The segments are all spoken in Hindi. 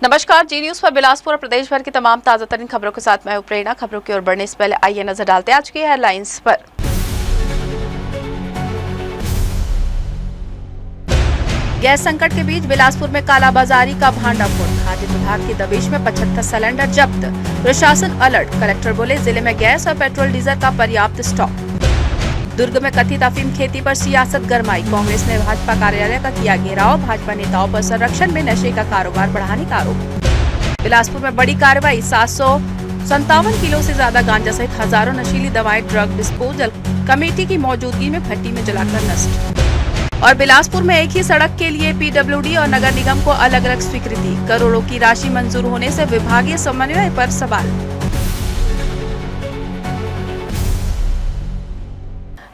नमस्कार, जी न्यूज पर बिलासपुर और प्रदेश भर की तमाम ताजा तरीन खबरों के साथ मैं प्रेरणा। खबरों की ओर बढ़ने से पहले आइए नजर डालते हैं आज की हेडलाइंस पर। गैस संकट के बीच बिलासपुर में कालाबाजारी का भांडाफोड़, खाद्य विभाग की दबिश में 75 सिलेंडर जब्त, प्रशासन अलर्ट। कलेक्टर बोले जिले में गैस और पेट्रोल डीजल का पर्याप्त स्टॉक। दुर्ग में कथित अफीम खेती पर सियासत गरमाई, कांग्रेस ने भाजपा कार्यालय का किया घेराव, भाजपा नेताओं पर संरक्षण में नशे का कारोबार बढ़ाने का आरोप। बिलासपुर में बड़ी कार्रवाई, 757 किलो से ज्यादा गांजा सहित हजारों नशीली दवाएं ड्रग डिस्पोजल कमेटी की मौजूदगी में भट्टी में जलाकर नष्ट। और बिलासपुर में एक ही सड़क के लिए पीडब्ल्यूडी और नगर निगम को अलग अलग स्वीकृति, करोड़ों की राशि मंजूर होने से विभागीय समन्वय पर सवाल।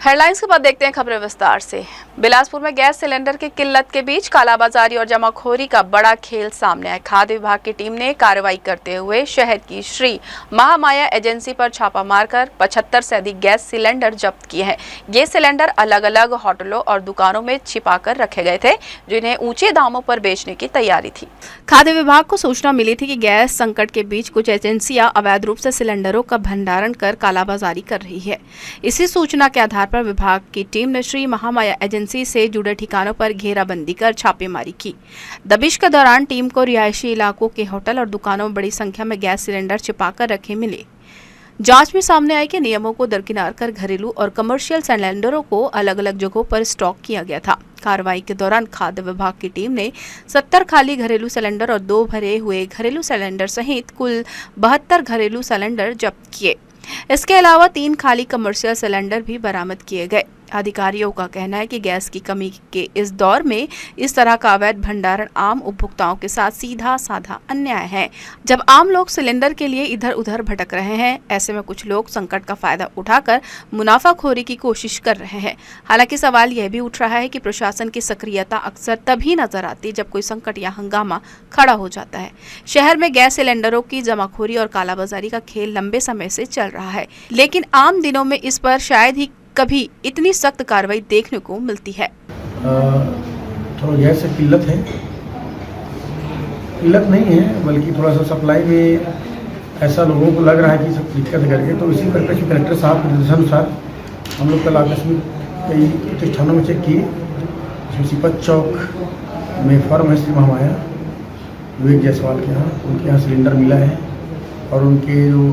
हेडलाइंस के बाद देखते हैं खबरें विस्तार से। बिलासपुर में गैस सिलेंडर की किल्लत के बीच कालाबाजारी और जमाखोरी का बड़ा खेल सामने आया। खाद्य विभाग की टीम ने कार्रवाई करते हुए शहर की श्री महामाया एजेंसी पर छापा मारकर 75 से अधिक गैस सिलेंडर जब्त किए हैं। ये सिलेंडर अलग अलग होटलों और दुकानों में छिपाकर रखे गए थे, जिन्हें ऊंचे दामों पर बेचने की तैयारी थी। खाद्य विभाग को सूचना मिली थी कि गैस संकट के बीच कुछ एजेंसियां अवैध रूप से सिलेंडरों का भंडारण कर कालाबाजारी कर रही है। इसी सूचना के आधार पर विभाग की टीम ने श्री महामाया एजेंसी से जुड़े ठिकानों पर घेराबंदी कर छापेमारी की। दबिश के दौरान टीम को रिहायशी इलाकों के होटल और दुकानों में बड़ी संख्या में गैस सिलेंडर छिपाकर रखे मिले। जांच में सामने आया कि नियमों को दरकिनार कर घरेलू और कमर्शियल सिलेंडरों को अलग अलग जगहों पर स्टॉक किया गया था। कार्रवाई के दौरान खाद्य विभाग की टीम ने 70 खाली घरेलू सिलेंडर और 2 भरे हुए घरेलू सिलेंडर सहित कुल 72 घरेलू सिलेंडर जब्त किए। इसके अलावा 3 खाली कमर्शियल सिलेंडर भी बरामद किए गए। अधिकारियों का कहना है कि गैस की कमी के इस दौर में इस तरह का अवैध भंडारण आम उपभोक्ताओं के साथ सीधा साधा अन्याय है। जब आम लोग सिलेंडर के लिए इधर उधर भटक रहे हैं, ऐसे में कुछ लोग संकट का फायदा उठाकर मुनाफाखोरी की कोशिश कर रहे हैं। हालांकि सवाल यह भी उठ रहा है कि प्रशासन की सक्रियता अक्सर तभी नजर आती है जब कोई संकट या हंगामा खड़ा हो जाता है। शहर में गैस सिलेंडरों की जमाखोरी और कालाबाजारी का खेल लंबे समय से चल रहा है, लेकिन आम दिनों में इस पर शायद ही कभी इतनी सख्त कार्रवाई देखने को मिलती है। थोड़ा गैस से किल्लत है, किल्लत नहीं है बल्कि थोड़ा सा सप्लाई में ऐसा लोगों को लग रहा है कि सब दिक्कत है करके, तो इसी परिप्रेक्ष्य में कलेक्टर साहब के निर्देशानुसार हम लोग कल आकस्मिक कई प्रतिष्ठानों में चेक किए। इसमें सिपत चौक में फर्म है श्री महामाया विवेक जायसवाल के यहाँ, उनके यहाँ सिलेंडर मिला है और उनके जो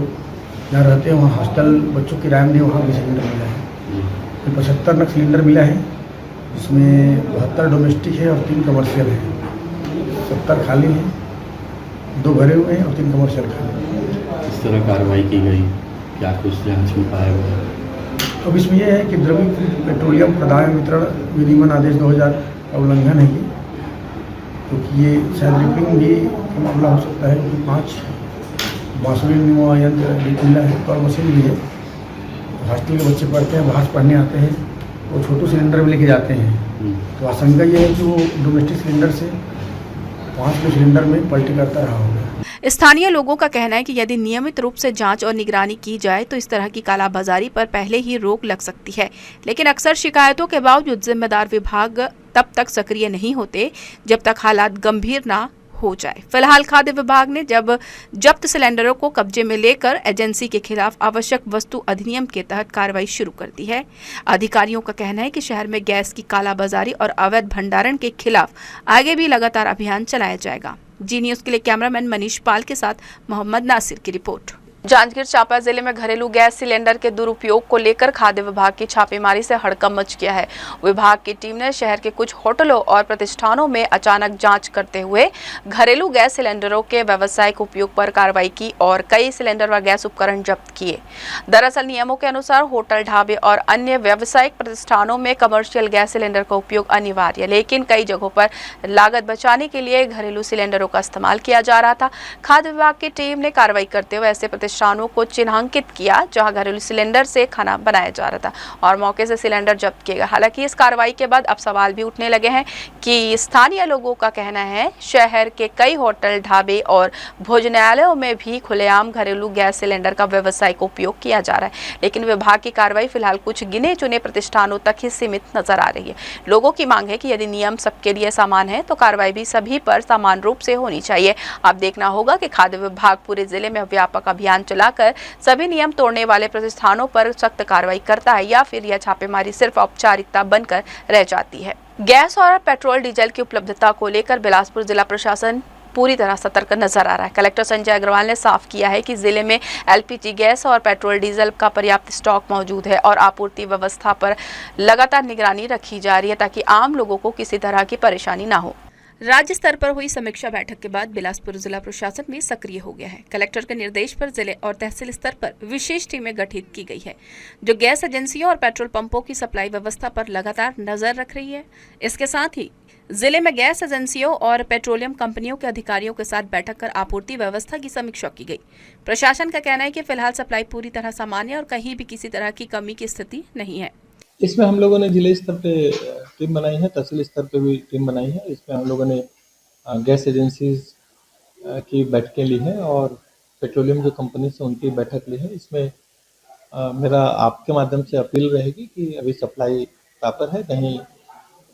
जहाँ रहते हैं वहाँ हॉस्टल बच्चों के राम ने वहाँ भी सिलेंडर मिला है। 75 नग सिलेंडर मिला है, जिसमें 72 डोमेस्टिक है और 3 कमर्शियल है। 70 खाली हैं, 2 भरे हुए हैं और 3 कमर्शियल खाली। इस तरह कार्रवाई की गई, क्या कुछ जांच में पाया गया? अब इसमें यह है कि द्रव्य पेट्रोलियम प्रदाय वितरण विनियमन आदेश 2000 का उल्लंघन है ये, क्योंकि ये शायद रिपिंग भी का मामला हो सकता है, क्योंकि 5 बांसुरी यंत्र मिला है और मशीन भी है। हॉस्टल के बच्चे पढ़ते हैं, बाहर पढ़ने आते हैं, वो छोटू सिलेंडर में लेके जाते हैं, तो आशंका ये है कि वो डोमेस्टिक सिलेंडर से 5 किलो सिलेंडर में पलटी करता रहा होगा। स्थानीय लोगों का कहना है कि यदि नियमित रूप से जांच और निगरानी की जाए तो इस तरह की कालाबाजारी पर पहले ही रोक लग सकती है, लेकिन अक्सर शिकायतों के बावजूद जिम्मेदार विभाग तब तक सक्रिय नहीं होते जब तक हालात गंभीर ना हो जाए। फिलहाल खाद्य विभाग ने जब जब्त सिलेंडरों को कब्जे में लेकर एजेंसी के खिलाफ आवश्यक वस्तु अधिनियम के तहत कार्रवाई शुरू कर दी है। अधिकारियों का कहना है कि शहर में गैस की कालाबाजारी और अवैध भंडारण के खिलाफ आगे भी लगातार अभियान चलाया जाएगा। जी न्यूज के लिए कैमरामैन मनीष पाल के साथ मोहम्मद नासिर की रिपोर्ट। जांजगीर चांपा जिले में घरेलू गैस सिलेंडर के दुरुपयोग को लेकर खाद्य विभाग की छापेमारी से हड़कंप मच गया है। विभाग की टीम ने शहर के कुछ होटलों और प्रतिष्ठानों में अचानक जांच करते हुए घरेलू गैस सिलेंडरों के व्यावसायिक उपयोग पर कार्रवाई की और कई सिलेंडर व गैस उपकरण जब्त किए। दरअसल नियमों के अनुसार होटल, ढाबे और अन्य व्यावसायिक प्रतिष्ठानों में कमर्शियल गैस सिलेंडर का उपयोग अनिवार्य, लेकिन कई जगहों पर लागत बचाने के लिए घरेलू सिलेंडरों का इस्तेमाल किया जा रहा था। खाद्य विभाग की टीम ने कार्रवाई करते हुए ऐसे प्रतिष्ठानों को चिन्हांकित किया जहां घरेलू सिलेंडर से खाना बनाया जा रहा था और मौके से सिलेंडर जब्त किए गए। हालांकि इस कार्रवाई के बाद अब सवाल भी उठने लगे हैं कि स्थानीय लोगों का कहना है शहर के कई होटल, ढाबे और भोजनालयों में भी खुलेआम घरेलू गैस सिलेंडर का व्यावसायिक उपयोग किया जा रहा है, लेकिन विभाग की कार्रवाई फिलहाल कुछ गिने चुने प्रतिष्ठानों तक ही सीमित नजर आ रही है। लोगों की मांग है कि यदि नियम सबके लिए समान है तो कार्रवाई भी सभी पर समान रूप से होनी चाहिए। अब देखना होगा कि खाद्य विभाग पूरे जिले में व्यापक अभियान चलाकर सभी नियम तोड़ने वाले प्रतिष्ठानों पर सख्त कार्रवाई करता है या फिर यह छापेमारी सिर्फ औपचारिकता बनकर रह जाती है। गैस और पेट्रोल डीजल की उपलब्धता को लेकर बिलासपुर जिला प्रशासन पूरी तरह सतर्क नजर आ रहा है। कलेक्टर संजय अग्रवाल ने साफ किया है कि जिले में एलपीजी गैस और पेट्रोल डीजल का पर्याप्त स्टॉक मौजूद है और आपूर्ति व्यवस्था पर लगातार निगरानी रखी जा रही है ताकि आम लोगों को किसी तरह की परेशानी ना हो। राज्य स्तर पर हुई समीक्षा बैठक के बाद बिलासपुर जिला प्रशासन में सक्रिय हो गया है। कलेक्टर के निर्देश पर जिले और तहसील स्तर पर विशेष टीमें गठित की गई है जो गैस एजेंसियों और पेट्रोल पंपों की सप्लाई व्यवस्था पर लगातार नजर रख रही है। इसके साथ ही जिले में गैस एजेंसियों और पेट्रोलियम कंपनियों के अधिकारियों के साथ बैठक कर आपूर्ति व्यवस्था की समीक्षा की गई। प्रशासन का कहना है कि फिलहाल सप्लाई पूरी तरह सामान्य और कहीं भी किसी तरह की कमी की स्थिति नहीं है। इसमें हम लोगों ने जिले स्तर पे टीम बनाई है, तहसील स्तर पे भी टीम बनाई है। इसमें हम लोगों ने गैस एजेंसीज की बैठकें ली हैं और पेट्रोलियम जो कंपनी से उनकी बैठक ली है। इसमें मेरा आपके माध्यम से अपील रहेगी कि अभी सप्लाई प्रॉपर है, कहीं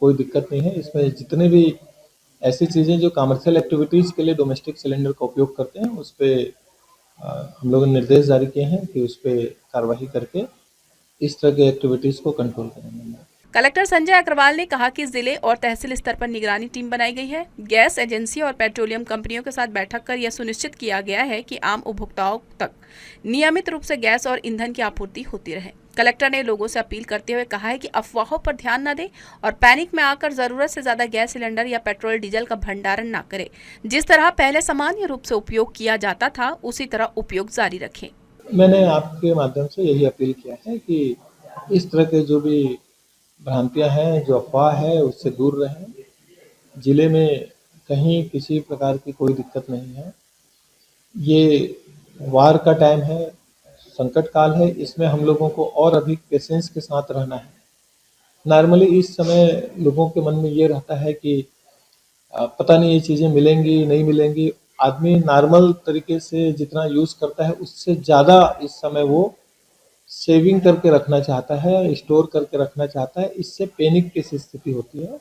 कोई दिक्कत नहीं है। इसमें जितने भी ऐसी चीज़ें जो कमर्शियल एक्टिविटीज़ के लिए डोमेस्टिक सिलेंडर का उपयोग करते हैं उस पर हम लोगों ने निर्देश जारी किए हैं कि उस पर कार्रवाई करके इस तरह की एक्टिविटीज़ को कंट्रोल करेंगे। कलेक्टर संजय अग्रवाल ने कहा कि जिले और तहसील स्तर पर निगरानी टीम बनाई गई है। गैस एजेंसी और पेट्रोलियम कंपनियों के साथ बैठक कर यह सुनिश्चित किया गया है कि आम उपभोक्ताओं तक नियमित रूप से गैस और ईंधन की आपूर्ति होती रहे। कलेक्टर ने लोगों से अपील करते हुए कहा है कि अफवाहों पर ध्यान न दें और पैनिक में आकर जरूरत से ज्यादा गैस सिलेंडर या पेट्रोल डीजल का भंडारण न करें। जिस तरह पहले सामान्य रूप से उपयोग किया जाता था उसी तरह उपयोग जारी रखें। मैंने आपके माध्यम से यही अपील किया है कि इस तरह के जो भी भ्रांतियां हैं, जो अफवाह है, उससे दूर रहें। जिले में कहीं किसी प्रकार की कोई दिक्कत नहीं है। ये वार का टाइम है, संकट काल है, इसमें हम लोगों को और अधिक पेशेंस के साथ रहना है। नॉर्मली इस समय लोगों के मन में ये रहता है कि पता नहीं ये चीज़ें मिलेंगी नहीं मिलेंगी। आदमी नॉर्मल तरीके से जितना यूज़ करता है उससे ज़्यादा इस समय वो सेविंग करके रखना चाहता है, स्टोर करके रखना चाहता है। इससे पैनिक की स्थिति होती है।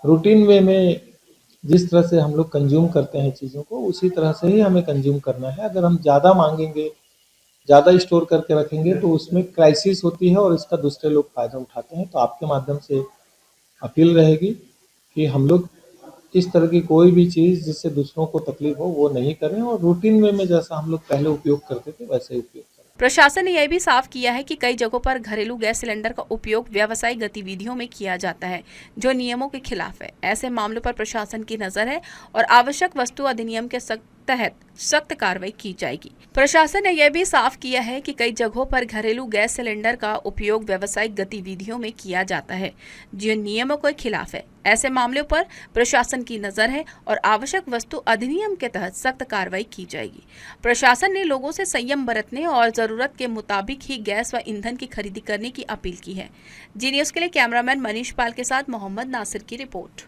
रूटीन वे में जिस तरह से हम लोग कंज्यूम करते हैं चीज़ों को उसी तरह से ही हमें कंज्यूम करना है। अगर हम ज़्यादा मांगेंगे, ज़्यादा स्टोर करके रखेंगे तो उसमें क्राइसिस होती है और इसका दूसरे लोग फ़ायदा उठाते हैं। तो आपके माध्यम से अपील रहेगी कि हम लोग इस तरह की कोई भी चीज़ जिससे दूसरों को तकलीफ हो वो नहीं करें और रूटीन वे में जैसा हम लोग पहले उपयोग करते थे वैसे ही उपयोग करें। प्रशासन ने यह भी साफ किया है कि कई जगहों पर घरेलू गैस सिलेंडर का उपयोग व्यावसायिक गतिविधियों में किया जाता है जो नियमों के खिलाफ है। ऐसे मामलों पर प्रशासन की नजर है और आवश्यक वस्तु अधिनियम के तहत सख्त कार्रवाई की जाएगी। प्रशासन ने यह भी साफ किया है कि कई जगहों पर घरेलू गैस सिलेंडर का उपयोग व्यावसायिक गतिविधियों में किया जाता है जो नियमों के खिलाफ है। ऐसे मामलों पर प्रशासन की नजर है और आवश्यक वस्तु अधिनियम के तहत सख्त कार्रवाई की जाएगी। प्रशासन ने लोगों से संयम बरतने और जरूरत के मुताबिक ही गैस व ईंधन की खरीदी करने की अपील की है। जी न्यूज़ के लिए कैमरामैन मनीष पाल के साथ मोहम्मद नासिर की रिपोर्ट।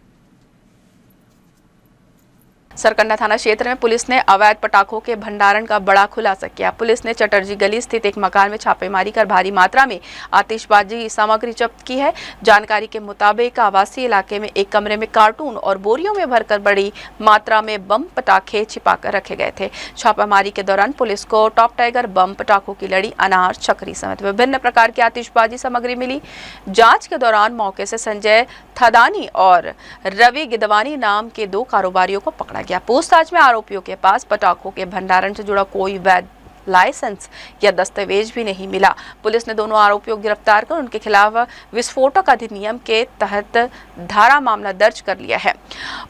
सरकंडा थाना क्षेत्र में पुलिस ने अवैध पटाखों के भंडारण का बड़ा खुलासा किया। पुलिस ने चटर्जी गली स्थित एक मकान में छापेमारी कर भारी मात्रा में आतिशबाजी सामग्री जब्त की है। जानकारी के मुताबिक आवासीय इलाके में एक कमरे में कार्टून और बोरियों में भरकर बड़ी मात्रा में बम पटाखे छिपाकर रखे गए थे। छापेमारी के दौरान पुलिस को टॉप टाइगर बम, पटाखों की लड़ी, अनार, चक्री समेत विभिन्न प्रकार की आतिशबाजी सामग्री मिली। जाँच के दौरान मौके से संजय थदानी और रवि गिदवानी नाम के 2 कारोबारियों को पकड़ा गया। पूछताछ में आरोपियों के पास पटाखों के भंडारण से जुड़ा कोई वैध लाइसेंस या दस्तावेज भी नहीं मिला। पुलिस ने दोनों आरोपियों को गिरफ्तार कर उनके खिलाफ विस्फोटक अधिनियम के तहत धारा मामला दर्ज कर लिया है।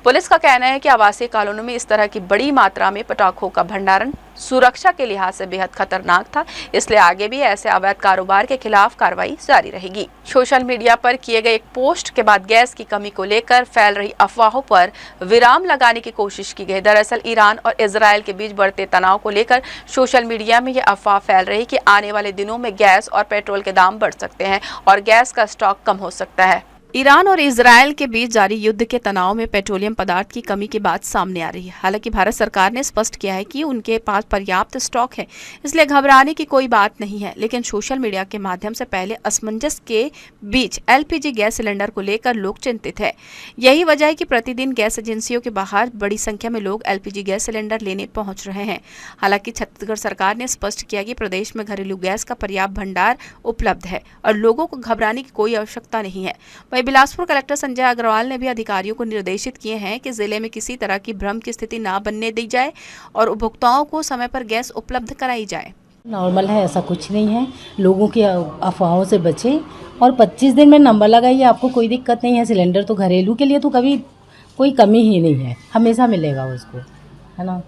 पुलिस का कहना है कि आवासीय कॉलोनियों में इस तरह की बड़ी मात्रा में पटाखों का भंडारण सुरक्षा के लिहाज से बेहद खतरनाक था, इसलिए आगे भी ऐसे अवैध कारोबार के खिलाफ कार्रवाई जारी रहेगी। सोशल मीडिया पर किए गए एक पोस्ट के बाद गैस की कमी को लेकर फैल रही अफवाहों पर विराम लगाने की कोशिश की गई। दरअसल ईरान और इजराइल के बीच बढ़ते तनाव को लेकर सोशल मीडिया में ये अफवाह फैल रही कि आने वाले दिनों में गैस और पेट्रोल के दाम बढ़ सकते हैं और गैस का स्टॉक कम हो सकता है। ईरान और इजराइल के बीच जारी युद्ध के तनाव में पेट्रोलियम पदार्थ की कमी की बात सामने आ रही है। हालांकि भारत सरकार ने स्पष्ट किया है कि उनके पास पर्याप्त स्टॉक है, इसलिए घबराने की कोई बात नहीं है। लेकिन सोशल मीडिया के माध्यम से पहले असमंजस के बीच एलपीजी गैस सिलेंडर को लेकर लोग चिंतित है। यही वजह है कि प्रतिदिन गैस एजेंसियों के बाहर बड़ी संख्या में लोग एलपीजी गैस सिलेंडर लेने पहुंच रहे हैं। हालांकि छत्तीसगढ़ सरकार ने स्पष्ट किया कि प्रदेश में घरेलू गैस का पर्याप्त भंडार उपलब्ध है और लोगों को घबराने की कोई आवश्यकता नहीं है। बिलासपुर कलेक्टर संजय अग्रवाल ने भी अधिकारियों को निर्देशित किए हैं कि जिले में किसी तरह की भ्रम की स्थिति ना बनने दी जाए और उपभोक्ताओं को समय पर गैस उपलब्ध कराई जाए। नॉर्मल है, ऐसा कुछ नहीं है। लोगों की अफवाहों से बचें और 25 दिन में नंबर लगाइए, आपको कोई दिक्कत नहीं है। सिलेंडर तो घरेलू के लिए तो कभी कोई कमी ही नहीं है, हमेशा मिलेगा उसको, है ना।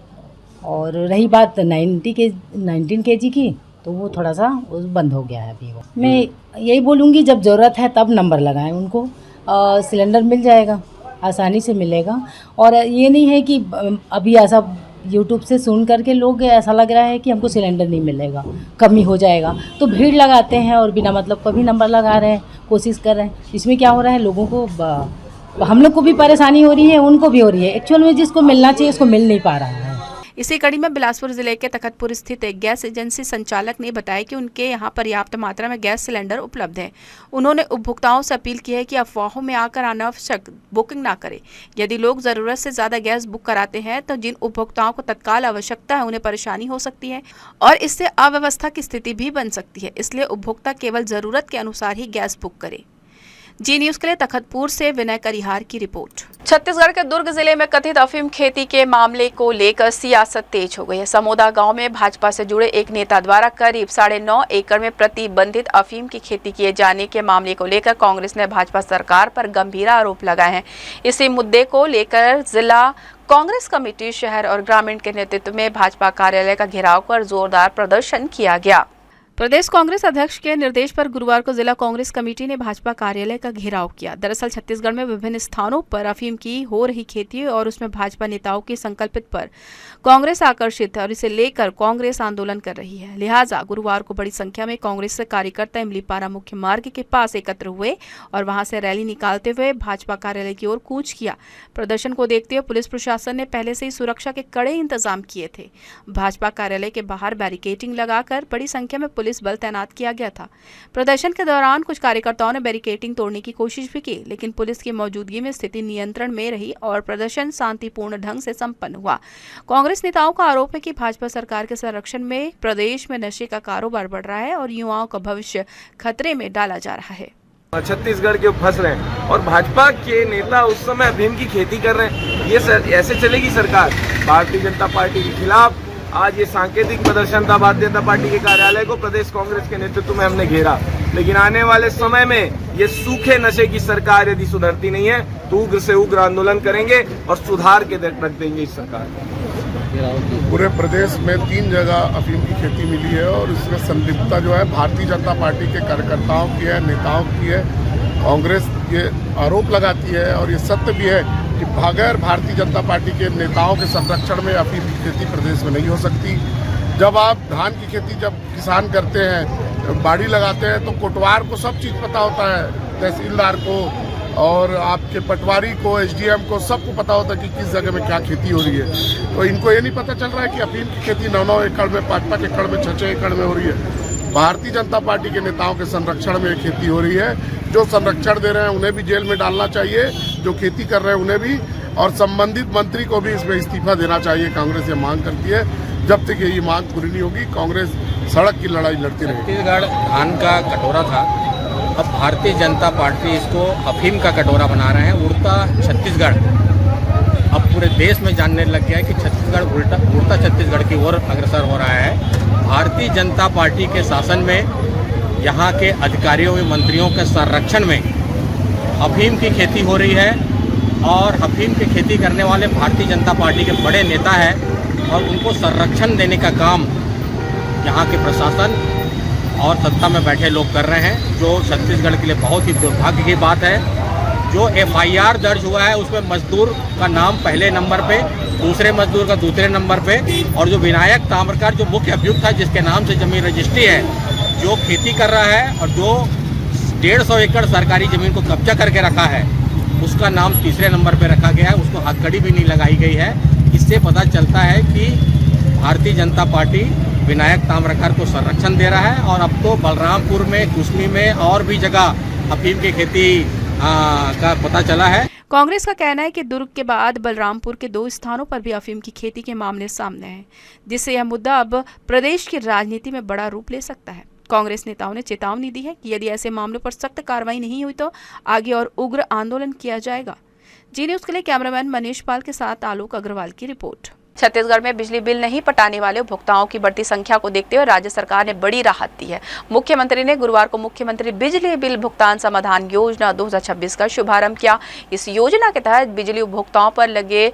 और रही बात 19 kg की, तो वो थोड़ा सा बंद हो गया है अभी। वो मैं यही बोलूँगी, जब ज़रूरत है तब नंबर लगाएं उनको, सिलेंडर मिल जाएगा, आसानी से मिलेगा। और ये नहीं है कि अभी ऐसा यूट्यूब से सुन करके लोग ऐसा लग रहा है कि हमको सिलेंडर नहीं मिलेगा, कमी हो जाएगा, तो भीड़ लगाते हैं और बिना मतलब कभी नंबर लगा रहे हैं, कोशिश कर रहे हैं। इसमें क्या हो रहा है, लोगों को हम लोग को भी परेशानी हो रही है, उनको भी हो रही है। एक्चुअल में जिसको मिलना चाहिए उसको मिल नहीं पा रहा है। इसी कड़ी में बिलासपुर जिले के तखतपुर स्थित एक गैस एजेंसी संचालक ने बताया कि उनके यहां पर्याप्त मात्रा में गैस सिलेंडर उपलब्ध है। उन्होंने उपभोक्ताओं से अपील की है कि अफवाहों में आकर अनावश्यक बुकिंग ना करें। यदि लोग जरूरत से ज्यादा गैस बुक कराते हैं तो जिन उपभोक्ताओं को तत्काल आवश्यकता है उन्हें परेशानी हो सकती है और इससे अव्यवस्था की स्थिति भी बन सकती है। इसलिए उपभोक्ता केवल जरूरत के अनुसार ही गैस बुक करे। जी न्यूज के लिए तखतपुर से विनय करिहार की रिपोर्ट। छत्तीसगढ़ के दुर्ग जिले में कथित अफीम खेती के मामले को लेकर सियासत तेज हो गई है। समोदा गांव में भाजपा से जुड़े एक नेता द्वारा करीब 9.5 एकड़ में प्रतिबंधित अफीम की खेती किए जाने के मामले को लेकर कांग्रेस ने भाजपा सरकार पर गंभीर आरोप लगाए हैं। इसी मुद्दे को लेकर जिला कांग्रेस कमेटी शहर और ग्रामीण के नेतृत्व में भाजपा कार्यालय का घेराव कर जोरदार प्रदर्शन किया गया। प्रदेश कांग्रेस अध्यक्ष के निर्देश पर गुरुवार को जिला कांग्रेस कमेटी ने भाजपा कार्यालय का घेराव किया। दरअसल छत्तीसगढ़ में विभिन्न स्थानों पर अफीम की हो रही खेती और उसमें भाजपा नेताओं की संकल्पित पर कांग्रेस आकर्षित है और इसे लेकर कांग्रेस आंदोलन कर रही है। लिहाजा गुरुवार को बड़ी संख्या में कांग्रेस कार्यकर्ता इमलीपारा मुख्य मार्ग के पास एकत्र हुए और वहां से रैली निकालते हुए भाजपा कार्यालय की ओर कूच किया। प्रदर्शन को देखते हुए पुलिस प्रशासन ने पहले से ही सुरक्षा के कड़े इंतजाम किए थे। भाजपा कार्यालय के बाहर बैरिकेडिंग लगाकर बड़ी संख्या में पुलिस बल तैनात किया गया था। प्रदर्शन के दौरान कुछ कार्यकर्ताओं ने बैरिकेडिंग तोड़ने की कोशिश भी की, लेकिन पुलिस की मौजूदगी में स्थिति नियंत्रण में रही और प्रदर्शन शांतिपूर्ण ढंग से संपन्न हुआ। कांग्रेस नेताओं का आरोप है कि भाजपा सरकार के संरक्षण में प्रदेश में नशे का कारोबार बढ़ रहा है और युवाओं का भविष्य खतरे में डाला जा रहा है। छत्तीसगढ़ के फंस रहे हैं और भाजपा के नेता उस समय अफीम की खेती कर रहे हैं। ये ऐसे चलेगी सरकार? भारतीय जनता पार्टी के खिलाफ आज ये सांकेतिक प्रदर्शन था। भारतीय जनता पार्टी के कार्यालय को प्रदेश कांग्रेस के नेतृत्व में हमने घेरा, लेकिन आने वाले समय में ये सूखे नशे की सरकार यदि सुधरती नहीं है तो उग्र से उग्र आंदोलन करेंगे और सुधार के रख देंगे इस सरकार को। पूरे प्रदेश में 3 जगह अफीम की खेती मिली है और इसमें संलिप्तता जो है भारतीय जनता पार्टी के कार्यकर्ताओं की है, नेताओं की है। कांग्रेस ये आरोप लगाती है और ये सत्य भी है कि बगैर भारतीय जनता पार्टी के नेताओं के संरक्षण में अफीम की खेती प्रदेश में नहीं हो सकती। जब आप धान की खेती जब किसान करते हैं, बाड़ी लगाते हैं, तो कोटवार को सब चीज़ पता होता है, तहसीलदार को और आपके पटवारी को, एसडीएम को, सबको पता होता है कि किस जगह में क्या खेती हो रही है। तो इनको ये नहीं पता चल रहा है कि अफीम की खेती 9-9 एकड़ में, 5-5 एकड़ में, 6-6 एकड़ में हो रही है। भारतीय जनता पार्टी के नेताओं के संरक्षण में खेती हो रही है। जो संरक्षण दे रहे हैं उन्हें भी जेल में डालना चाहिए, जो खेती कर रहे हैं उन्हें भी, और संबंधित मंत्री को भी इसमें इस्तीफा देना चाहिए। कांग्रेस ये मांग करती है। जब तक ये मांग पूरी नहीं होगी कांग्रेस सड़क की लड़ाई लड़ती रहेगी। छत्तीसगढ़ धान का कटोरा था, अब भारतीय जनता पार्टी इसको अफीम का कटोरा बना रहे हैं। उड़ता छत्तीसगढ़ अब पूरे देश में जानने लग गया है कि छत्तीसगढ़ उड़ता छत्तीसगढ़ की ओर अग्रसर हो रहा है। भारतीय जनता पार्टी के शासन में यहाँ के अधिकारियों व मंत्रियों के संरक्षण में अफीम की खेती हो रही है और अफीम की खेती करने वाले भारतीय जनता पार्टी के बड़े नेता हैं और उनको संरक्षण देने का काम यहाँ के प्रशासन और सत्ता में बैठे लोग कर रहे हैं, जो छत्तीसगढ़ के लिए बहुत ही दुर्भाग्य की बात है। जो FIR दर्ज हुआ है उसमें मजदूर का नाम पहले नंबर पे, दूसरे मजदूर का दूसरे नंबर पे, और जो विनायक ताम्रकार जो मुख्य अभियुक्त है जिसके नाम से जमीन रजिस्ट्री है, जो खेती कर रहा है और जो 150 एकड़ सरकारी ज़मीन को कब्जा करके रखा है, उसका नाम तीसरे नंबर पे रखा गया है। उसको हथकड़ी भी नहीं लगाई गई है। इससे पता चलता है कि भारतीय जनता पार्टी विनायक ताम्रकार को संरक्षण दे रहा है। और अब तो बलरामपुर में, कुसमी में और भी जगह अफीम की खेती का पता चला है। कांग्रेस का कहना है कि दुर्ग के बाद बलरामपुर के 2 स्थानों पर भी अफीम की खेती के मामले सामने हैं, जिससे यह मुद्दा अब प्रदेश की राजनीति में बड़ा रूप ले सकता है। कांग्रेस नेताओं ने चेतावनी दी है कि यदि ऐसे मामलों पर सख्त कार्रवाई नहीं हुई तो आगे और उग्र आंदोलन किया जाएगा। जी न्यूज़ के लिए कैमरामैन मनीष पाल के साथ आलोक अग्रवाल की रिपोर्ट। छत्तीसगढ़ में बिजली बिल नहीं पटाने वाले उपभोक्ताओं की बढ़ती संख्या को देखते हुए राज्य सरकार ने बड़ी राहत दी है। मुख्यमंत्री ने गुरुवार को मुख्यमंत्री बिजली बिल भुगतान समाधान योजना 2026 का शुभारंभ किया। इस योजना के तहत बिजली उपभोक्ताओं पर लगे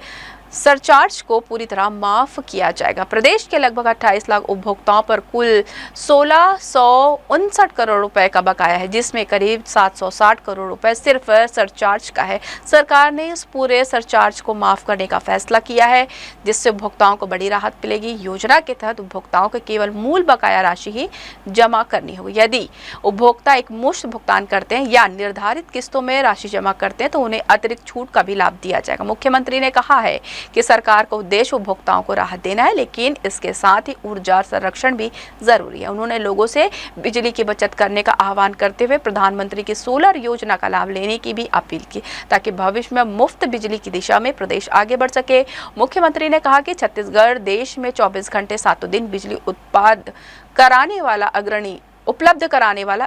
सरचार्ज को पूरी तरह माफ किया जाएगा। प्रदेश के लगभग 28 लाख उपभोक्ताओं पर कुल 1659 करोड़ रुपए का बकाया है, जिसमें करीब 760 करोड़ रुपए सिर्फ सरचार्ज का है। सरकार ने इस पूरे सरचार्ज को माफ करने का फैसला किया है, जिससे उपभोक्ताओं को बड़ी राहत मिलेगी। योजना के तहत उपभोक्ताओं को केवल मूल बकाया राशि ही जमा करनी होगी। यदि उपभोक्ता एक मुश्त भुगतान करते हैं या निर्धारित किस्तों में राशि जमा करते हैं तो उन्हें अतिरिक्त छूट का भी लाभ दिया जाएगा। मुख्यमंत्री ने कहा है कि सरकार का उद्देश्य उपभोक्ताओं को राहत देना है, लेकिन इसके साथ ही ऊर्जा संरक्षण भी जरूरी है। उन्होंने लोगों से बिजली की बचत करने का आह्वान करते हुए प्रधानमंत्री की सोलर योजना का लाभ लेने की भी अपील की, ताकि भविष्य में मुफ्त बिजली की दिशा में प्रदेश आगे बढ़ सके। मुख्यमंत्री ने कहा कि छत्तीसगढ़ देश में 24 घंटे 7 दिन बिजली उपलब्ध कराने वाला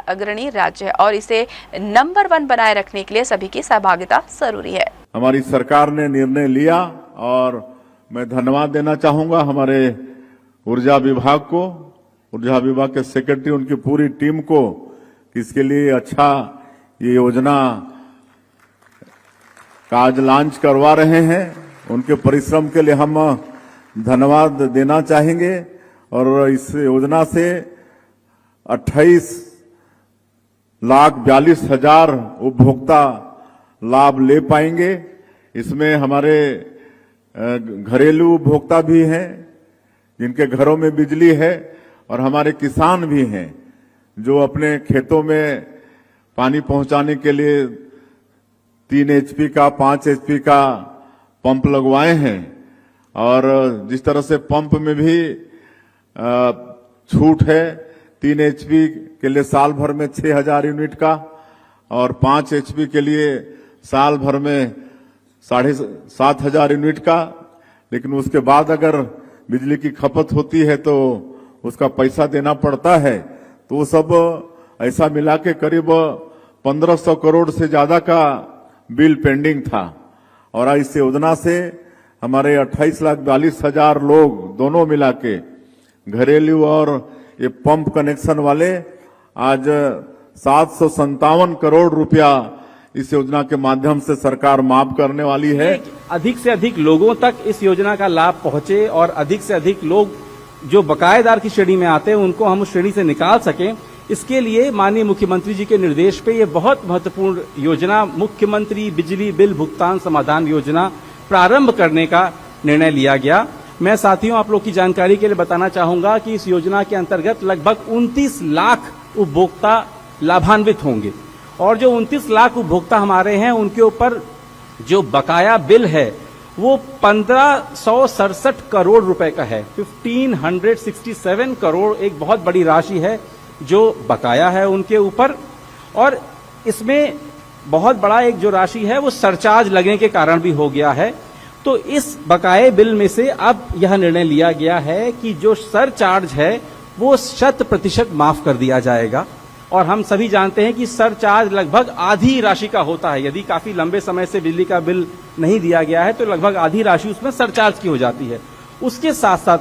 अग्रणी राज्य है और इसे नंबर 1 बनाए रखने के लिए सभी की सहभागिता जरूरी है। हमारी सरकार ने निर्णय लिया और मैं धन्यवाद देना चाहूंगा हमारे ऊर्जा विभाग को, ऊर्जा विभाग के सेक्रेटरी, उनकी पूरी टीम को, इसके लिए अच्छा ये योजना का आज लॉन्च करवा रहे हैं। उनके परिश्रम के लिए हम धन्यवाद देना चाहेंगे। और इस योजना से 28,42,000 उपभोक्ता लाभ ले पाएंगे। इसमें हमारे घरेलू उपभोक्ता भी हैं जिनके घरों में बिजली है, और हमारे किसान भी हैं जो अपने खेतों में पानी पहुंचाने के लिए 3 HP का 5 HP का पंप लगवाए हैं। और जिस तरह से पंप में भी छूट है, 3 HP के लिए साल भर में 6,000 यूनिट का और 5 HP के लिए साल भर में 7,500 यूनिट का। लेकिन उसके बाद अगर बिजली की खपत होती है तो उसका पैसा देना पड़ता है। तो वो सब ऐसा मिला के करीब 1500 करोड़ से ज्यादा का बिल पेंडिंग था। और इस योजना से हमारे 28,42,000 लोग दोनों मिला के, घरेलू और ये पंप कनेक्शन वाले, आज 757 करोड़ रुपया इस योजना के माध्यम से सरकार माफ करने वाली है। अधिक से अधिक लोगों तक इस योजना का लाभ पहुंचे और अधिक से अधिक लोग जो बकायेदार की श्रेणी में आते हैं उनको हम उस श्रेणी से निकाल सकें, इसके लिए माननीय मुख्यमंत्री जी के निर्देश पे ये बहुत महत्वपूर्ण योजना मुख्यमंत्री बिजली बिल भुगतान समाधान योजना प्रारंभ करने का निर्णय लिया गया। मैं साथियों आप लोग की जानकारी के लिए बताना चाहूंगा कि इस योजना के अंतर्गत लगभग 29 लाख उपभोक्ता लाभान्वित होंगे और जो 29 लाख उपभोक्ता हमारे हैं उनके ऊपर जो बकाया बिल है वो 1567 करोड़ रुपए का है। 1567 करोड़ एक बहुत बड़ी राशि है जो बकाया है उनके ऊपर। और इसमें बहुत बड़ा एक जो राशि है वो सरचार्ज लगने के कारण भी हो गया है। तो इस बकाये बिल में से अब यह निर्णय लिया गया है कि जो सरचार्ज है वो 100% माफ कर दिया जाएगा। और हम सभी जानते हैं कि सरचार्ज लगभग आधी राशि का होता है। यदि काफी लंबे समय से बिजली का बिल नहीं दिया गया है तो लगभग आधी राशि उसमें सरचार्ज की हो जाती है। उसके साथ साथ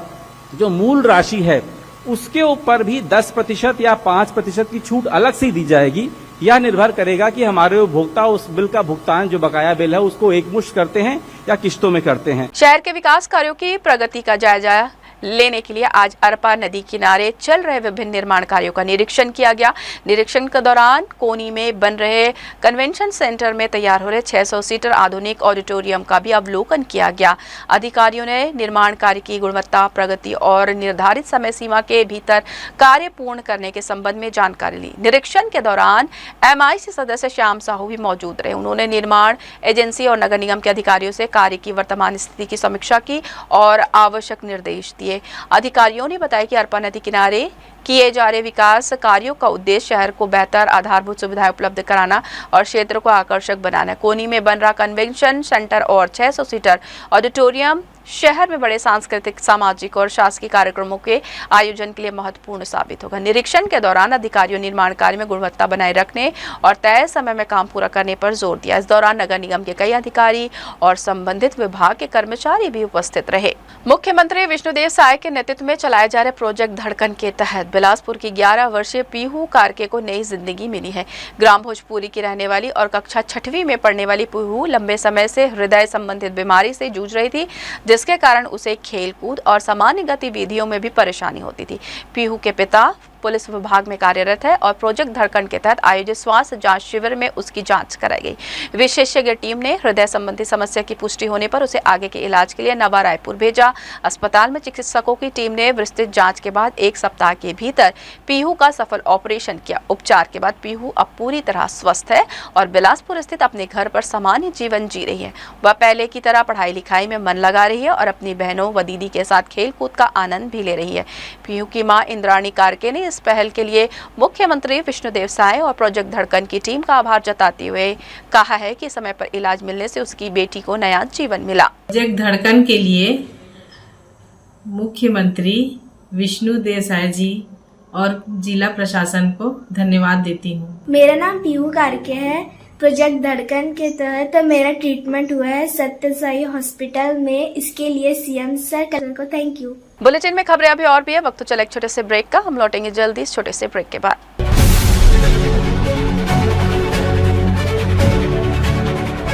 जो मूल राशि है उसके ऊपर भी 10% या 5% की छूट अलग से दी जाएगी। यह निर्भर करेगा कि हमारे उपभोक्ता उस बिल का भुगतान जो बकाया बिल है उसको एकमुश्त करते हैं या किश्तों में करते हैं। शहर के विकास कार्यों की प्रगति का जायजा लेने के लिए आज अरपा नदी किनारे चल रहे विभिन्न निर्माण कार्यों का निरीक्षण किया गया। निरीक्षण के दौरान कोनी में बन रहे कन्वेंशन सेंटर में तैयार हो रहे 600 सीटर आधुनिक ऑडिटोरियम का भी अवलोकन किया गया। अधिकारियों ने निर्माण कार्य की गुणवत्ता, प्रगति और निर्धारित समय सीमा के भीतर कार्य पूर्ण करने के संबंध में जानकारी ली। निरीक्षण के दौरान MIC सदस्य श्याम साहू भी मौजूद रहे। उन्होंने निर्माण एजेंसी और नगर निगम के अधिकारियों से कार्य की वर्तमान स्थिति की समीक्षा की और आवश्यक निर्देश दिए। अधिकारियों ने बताया कि अरपा नदी किनारे किए जा रहे विकास कार्यों का उद्देश्य शहर को बेहतर आधारभूत सुविधाएं उपलब्ध कराना और क्षेत्र को आकर्षक बनाना है। कोनी में बन रहा कन्वेंशन सेंटर और 600 सीटर ऑडिटोरियम शहर में बड़े सांस्कृतिक, सामाजिक और शासकीय कार्यक्रमों के आयोजन के लिए महत्वपूर्ण साबित होगा। निरीक्षण के दौरान अधिकारियों निर्माण कार्य में गुणवत्ता बनाए रखने और तय समय में काम पूरा करने पर जोर दिया। इस दौरान नगर निगम के कई अधिकारी और संबंधित विभाग के कर्मचारी भी उपस्थित रहे। मुख्यमंत्री विष्णुदेव साय के नेतृत्व में चलाए जा रहे प्रोजेक्ट धड़कन के तहत बिलासपुर की 11 वर्षीय पीहू कार्के को नई जिंदगी मिली है। ग्राम भोजपुरी की रहने वाली और कक्षा 6वीं में पढ़ने वाली पीहू लंबे समय से हृदय संबंधित बीमारी से जूझ रही थी, जिसके कारण उसे खेलकूद और सामान्य गतिविधियों में भी परेशानी होती थी। पीहू के पिता पुलिस विभाग में कार्यरत है और प्रोजेक्ट धड़कन के तहत आयोजित स्वास्थ्य जांच शिविर में उसकी जांच कराई गई। विशेषज्ञ टीम ने हृदय संबंधी समस्या की पुष्टि होने पर उसे आगे के इलाज के लिए नवा रायपुर भेजा। अस्पताल में चिकित्सकों की टीम ने विस्तृत जांच के बाद 1 सप्ताह के भीतर पीहू का सफल ऑपरेशन किया। उपचार के बाद पीहू अब पूरी तरह स्वस्थ है और बिलासपुर स्थित अपने घर पर सामान्य जीवन जी रही है। वह पहले की तरह पढ़ाई लिखाई में मन लगा रही है और अपनी बहनों व दीदी के साथ खेल कूद का आनंद भी ले रही है। पीहू की मां इंद्राणी कार्के ने इस पहल के लिए मुख्यमंत्री विष्णुदेव साय और प्रोजेक्ट धड़कन की टीम का आभार जताते हुए कहा है कि समय पर इलाज मिलने से उसकी बेटी को नया जीवन मिला। प्रोजेक्ट धड़कन के लिए मुख्यमंत्री विष्णुदेव साय जी और जिला प्रशासन को धन्यवाद देती हूँ। मेरा नाम पीहू कार्के है। प्रोजेक्ट धड़कन के तहत मेरा ट्रीटमेंट हुआ है सत्य साई हॉस्पिटल में। इसके लिए CM सर को थैंक यू। बुलेटिन में खबरें अभी और भी है, वक्त तो चले एक छोटे से ब्रेक का। हम लौटेंगे जल्दी इस छोटे से ब्रेक के बाद।